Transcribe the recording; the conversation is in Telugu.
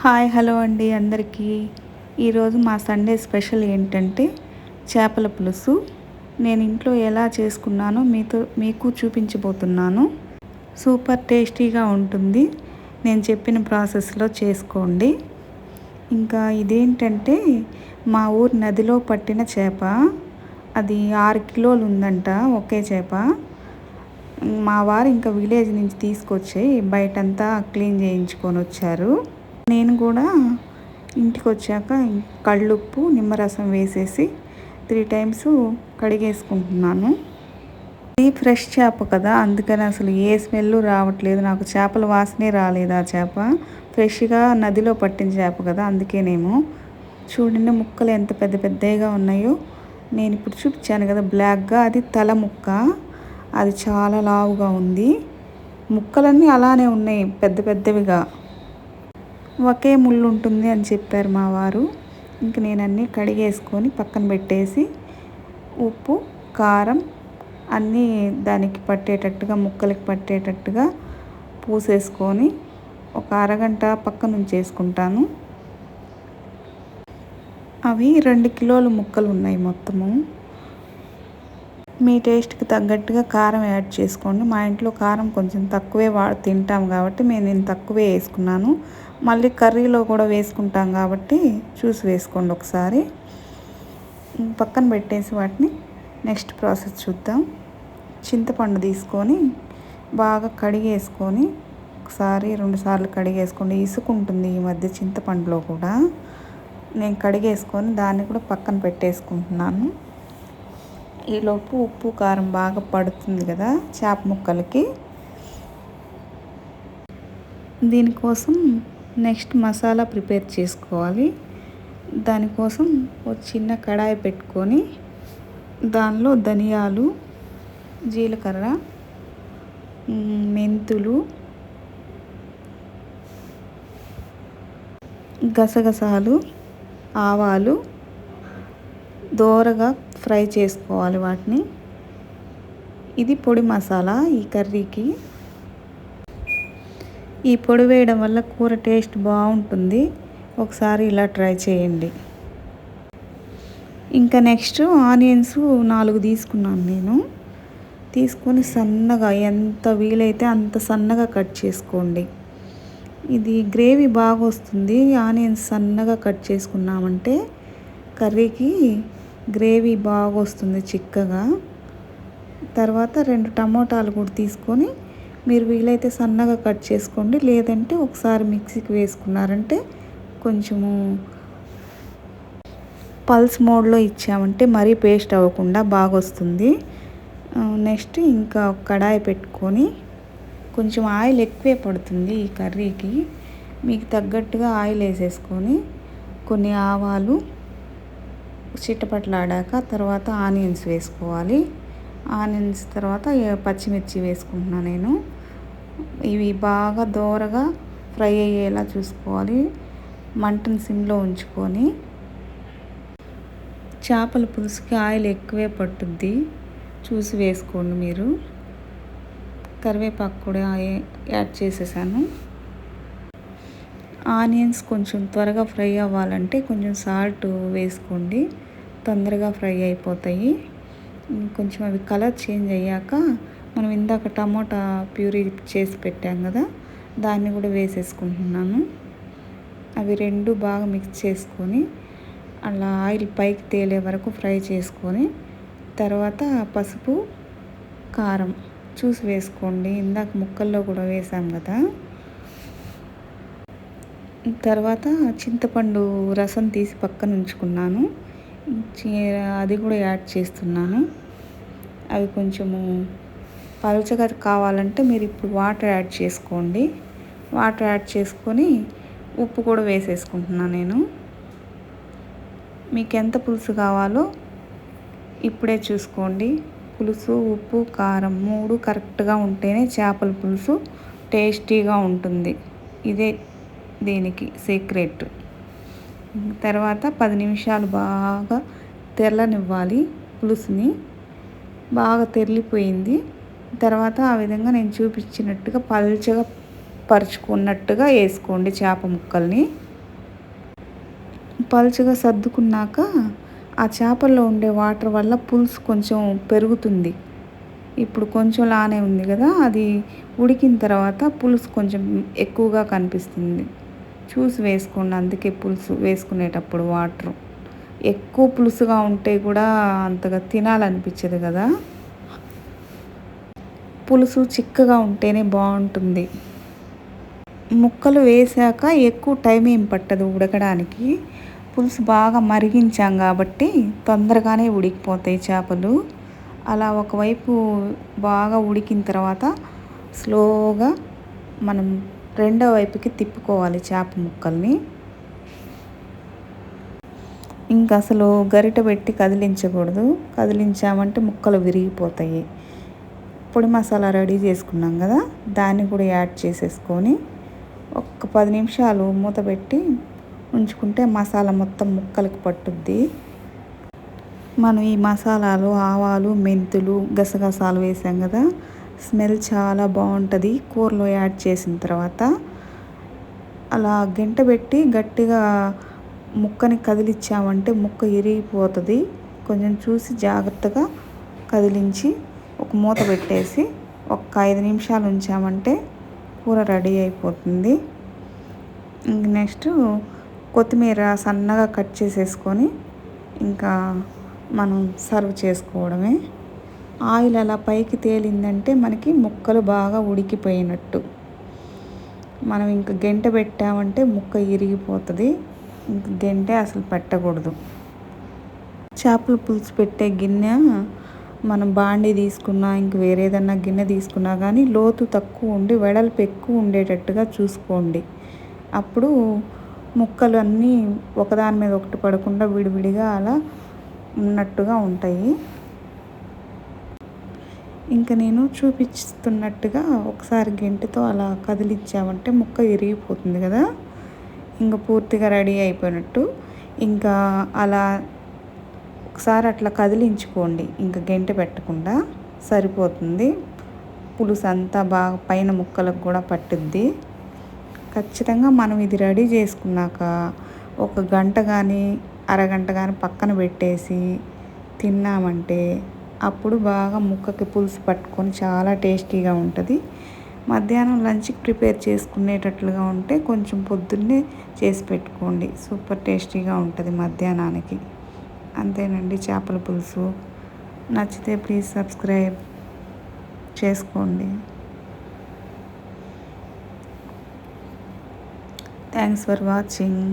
హాయ్ హలో అండి అందరికీ. ఈరోజు మా సండే స్పెషల్ ఏంటంటే చేపల పులుసు. నేను ఇంట్లో ఎలా చేసుకున్నానో మీకు చూపించబోతున్నాను. సూపర్ టేస్టీగా ఉంటుంది. నేను చెప్పిన ప్రాసెస్లో చేసుకోండి. ఇంకా ఇదేంటంటే మా ఊరి నదిలో పట్టిన చేప. అది 6 కిలోలు ఉందంట ఒకే చేప. మా వారు ఇంకా విలేజ్ నుంచి తీసుకొచ్చి బయటంతా క్లీన్ చేయించుకొని వచ్చారు. నేను కూడా ఇంటికి వచ్చాక కళ్ళుప్పు నిమ్మరసం వేసేసి 3 టైమ్స్ కడిగేసుకుంటున్నాను. ఇది ఫ్రెష్ చేప కదా, అందుకని అసలు ఏ స్మెల్ రావట్లేదు. నాకు చేపల వాసనే రాలేదు. ఆ చేప ఫ్రెష్గా నదిలో పట్టిన చేప కదా, అందుకేనేమో. చూడండి ముక్కలు ఎంత పెద్ద పెద్దగా ఉన్నాయో. నేను ఇప్పుడు చూపించాను కదా బ్లాక్గా, అది తల ముక్క. అది చాలా లావుగా ఉంది. ముక్కలన్నీ అలానే ఉన్నాయి పెద్ద పెద్దవిగా. ఒకే ముళ్ళు ఉంటుంది అని చెప్పారు మా వారు. ఇంక నేను అన్నీ కడిగేసుకొని పక్కన పెట్టేసి ఉప్పు కారం అన్నీ దానికి పట్టేటట్టుగా ముక్కలకి పట్టేటట్టుగా పూసేసుకొని ఒక అరగంట పక్కన ఉంచేసుకుంటాను. అవి 2 కిలోల ముక్కలు ఉన్నాయి మొత్తము. మీ టేస్ట్కి తగ్గట్టుగా కారం యాడ్ చేసుకోండి. మా ఇంట్లో కారం కొంచెం తక్కువే తింటాం కాబట్టి నేను తక్కువే వేసుకున్నాను. మళ్ళీ కర్రీలో కూడా వేసుకుంటాం కాబట్టి చూసి వేసుకోండి ఒకసారి. పక్కన పెట్టేసి వాటిని నెక్స్ట్ ప్రాసెస్ చూద్దాం. చింతపండు తీసుకొని బాగా కడిగేసుకొని ఒకసారి 2 సార్లు కడిగేసుకోండి. ఇసుకుంటుంది ఈ మధ్య చింతపండులో కూడా. నేను కడిగేసుకొని దాన్ని కూడా పక్కన పెట్టేసుకుంటున్నాను. ఈలోపు ఉప్పు కారం బాగా పడుతుంది కదా చేప ముక్కలకి. దీనికోసం నెక్స్ట్ మసాలా ప్రిపేర్ చేసుకోవాలి. దానికోసం ఒక చిన్న కడాయి పెట్టుకొని దానిలో ధనియాలు, జీలకర్ర, మెంతులు, గసగసాలు, ఆవాలు దోరగా ఫ్రై చేసుకోవాలి వాటిని. ఇది పొడి మసాలా ఈ కర్రీకి. ఈ పొడి వేయడం వల్ల కూర టేస్ట్ బాగుంటుంది. ఒకసారి ఇలా ట్రై చేయండి. ఇంకా నెక్స్ట్ ఆనియన్స్ 4 తీసుకున్నాను నేను. తీసుకొని సన్నగా ఎంత వీలైతే అంత సన్నగా కట్ చేసుకోండి. ఇది గ్రేవీ బాగా వస్తుంది. ఆనియన్స్ సన్నగా కట్ చేసుకున్నామంటే కర్రీకి గ్రేవీ బాగా వస్తుంది చిక్కగా. తర్వాత 2 టమోటాలు కూడా తీసుకొని మీరు వీలైతే సన్నగా కట్ చేసుకోండి. లేదంటే ఒకసారి మిక్సీకి వేసుకున్నారంటే కొంచెము పల్స్ మోడ్లో ఇచ్చామంటే మరీ పేస్ట్ అవ్వకుండా బాగా వస్తుంది. నెక్స్ట్ ఇంకా కడాయి పెట్టుకొని కొంచెం ఆయిల్ ఎక్కువే పడుతుంది ఈ కర్రీకి. మీకు తగ్గట్టుగా ఆయిల్ వేసేసుకొని కొన్ని ఆవాలు చిట్టపట్లాడాక తర్వాత ఆనియన్స్ వేసుకోవాలి. ఆనియన్స్ తర్వాత పచ్చిమిర్చి వేసుకుంటున్నాను నేను. ఇవి బాగా దోరగా ఫ్రై అయ్యేలా చూసుకోవాలి. మంటను సిమ్లో ఉంచుకొని. చేపల పులుసుకి ఆయిల్ ఎక్కువే పట్టుద్ది, చూసి వేసుకోండి మీరు. కరివేపాకు కూడా యాడ్ చేసేసాను. ఆనియన్స్ కొంచెం త్వరగా ఫ్రై అవ్వాలంటే కొంచెం సాల్ట్ వేసుకోండి, తొందరగా ఫ్రై అయిపోతాయి. కొంచెం అవి కలర్ చేంజ్ అయ్యాక మనం ఇందాక టమోటా ప్యూరీ చేసి పెట్టాం కదా, దాన్ని కూడా వేసేసుకుంటున్నాను. అవి 2 బాగా మిక్స్ చేసుకొని అలా ఆయిల్ పైకి తేలే వరకు ఫ్రై చేసుకొని తర్వాత పసుపు కారం చూసి వేసుకోండి. ఇందాక ముక్కల్లో కూడా వేసాం కదా. తర్వాత చింతపండు రసం తీసి పక్కన ఉంచుకున్నాను. అది కూడా యాడ్ చేస్తున్నాను. అవి కొంచెము పలుచగా కావాలంటే మీరు ఇప్పుడు వాటర్ యాడ్ చేసుకోండి. వాటర్ యాడ్ చేసుకొని ఉప్పు కూడా వేసేసుకుంటున్నాను నేను. మీకు ఎంత పులుసు కావాలో ఇప్పుడే చూసుకోండి. పులుసు, ఉప్పు, కారం 3 కరెక్ట్గా ఉంటేనే చేపల పులుసు టేస్టీగా ఉంటుంది. ఇదే దీనికి సీక్రెట్. తర్వాత 10 నిమిషాలు బాగా తెరలనివ్వాలి పులుసుని. బాగా తెరిలిపోయింది. తర్వాత ఆ విధంగా నేను చూపించినట్టుగా పల్చగా పరుచుకున్నట్టుగా వేసుకోండి చేప ముక్కల్ని. పలుచగా సర్దుకున్నాక ఆ చేపల్లో ఉండే వాటర్ వల్ల పులుసు కొంచెం పెరుగుతుంది. ఇప్పుడు కొంచెం లానే ఉంది కదా, అది ఉడికిన తర్వాత పులుసు కొంచెం ఎక్కువగా కనిపిస్తుంది. చూసి వేసుకోండి, అందుకే పులుసు వేసుకునేటప్పుడు వాటరు. ఎక్కువ పులుసుగా ఉంటే కూడా అంతగా తినాలనిపించదు కదా. పులుసు చిక్కగా ఉంటేనే బాగుంటుంది. ముక్కలు వేసాక ఎక్కువ టైం ఏం పట్టదు ఉడకడానికి. పులుసు బాగా మరిగించాం కాబట్టి తొందరగానే ఉడికిపోతాయి చేపలు. అలా ఒకవైపు బాగా ఉడికిన తర్వాత స్లోగా మనం రెండో వైపుకి తిప్పుకోవాలి చేప ముక్కల్ని. ఇంకా అసలు గరిట పెట్టి కదిలించకూడదు. కదిలించామంటే ముక్కలు విరిగిపోతాయి. పొడి మసాలా రెడీ చేసుకున్నాం కదా, దాన్ని కూడా యాడ్ చేసేసుకొని ఒక్క 10 నిమిషాలు మూత పెట్టి ఉంచుకుంటే మసాలా మొత్తం ముక్కలకు పట్టుద్ది. మనం ఈ మసాలాలు, ఆవాలు, మెంతులు, గసగసాలు వేసాం కదా, స్మెల్ చాలా బాగుంటుంది కూరలో యాడ్ చేసిన తర్వాత. అలా గంట పెట్టి గట్టిగా ముక్కని కదిలించామంటే ముక్క ఇరిగిపోతుంది. కొంచెం చూసి జాగ్రత్తగా కదిలించి ఒక మూత పెట్టేసి ఒక 5 నిమిషాలు ఉంచామంటే కూర రెడీ అయిపోతుంది. ఇంక నెక్స్ట్ కొత్తిమీర సన్నగా కట్ చేసేసుకొని ఇంకా మనం సర్వ్ చేసుకోవడమే. ఆయిల్ అలా పైకి తేలిందంటే మనకి ముక్కలు బాగా ఉడికిపోయినట్టు. మనం ఇంక గంట పెట్టామంటే ముక్క ఇరిగిపోతుంది. ఇంక గంటే అసలు పెట్టకూడదు. చేపల పులుసు పెట్టే గిన్నె మనం బాండీ తీసుకున్నా, ఇంక వేరేదన్నా గిన్నె తీసుకున్నా కానీ లోతు తక్కువ ఉండి వెడల్పు ఎక్కువ ఉండేటట్టుగా చూసుకోండి. అప్పుడు ముక్కలు అన్నీ ఒకదాని మీద ఒకటి పడకుండా విడివిడిగా అలా ఉన్నట్టుగా ఉంటాయి. ఇంకా నేను చూపిస్తున్నట్టుగా ఒకసారి గెంటెతో అలా కదిలించామంటే ముక్క ఇరిగిపోతుంది కదా, ఇంకా పూర్తిగా రెడీ అయిపోయినట్టు. ఇంకా అలా ఒకసారి అట్లా కదిలించుకోండి, ఇంకా గెంటె పెట్టకుండా సరిపోతుంది. పులుసు అంతా బాగా పైన ముక్కలకు కూడా పట్టుద్ది. ఖచ్చితంగా మనం ఇది రెడీ చేసుకున్నాక ఒక గంట కానీ అరగంట కానీ పక్కన పెట్టేసి తిన్నామంటే అప్పుడు బాగా ముక్కకి పులుసు పట్టుకొని చాలా టేస్టీగా ఉంటుంది. మధ్యాహ్నం లంచ్కి ప్రిపేర్ చేసుకునేటట్లుగా ఉంటే కొంచెం పొద్దున్నే చేసి పెట్టుకోండి, సూపర్ టేస్టీగా ఉంటుంది మధ్యాహ్నానికి. అంతేనండి చేపల పులుసు. నచ్చితే ప్లీజ్ సబ్స్క్రైబ్ చేసుకోండి. Thanks for watching.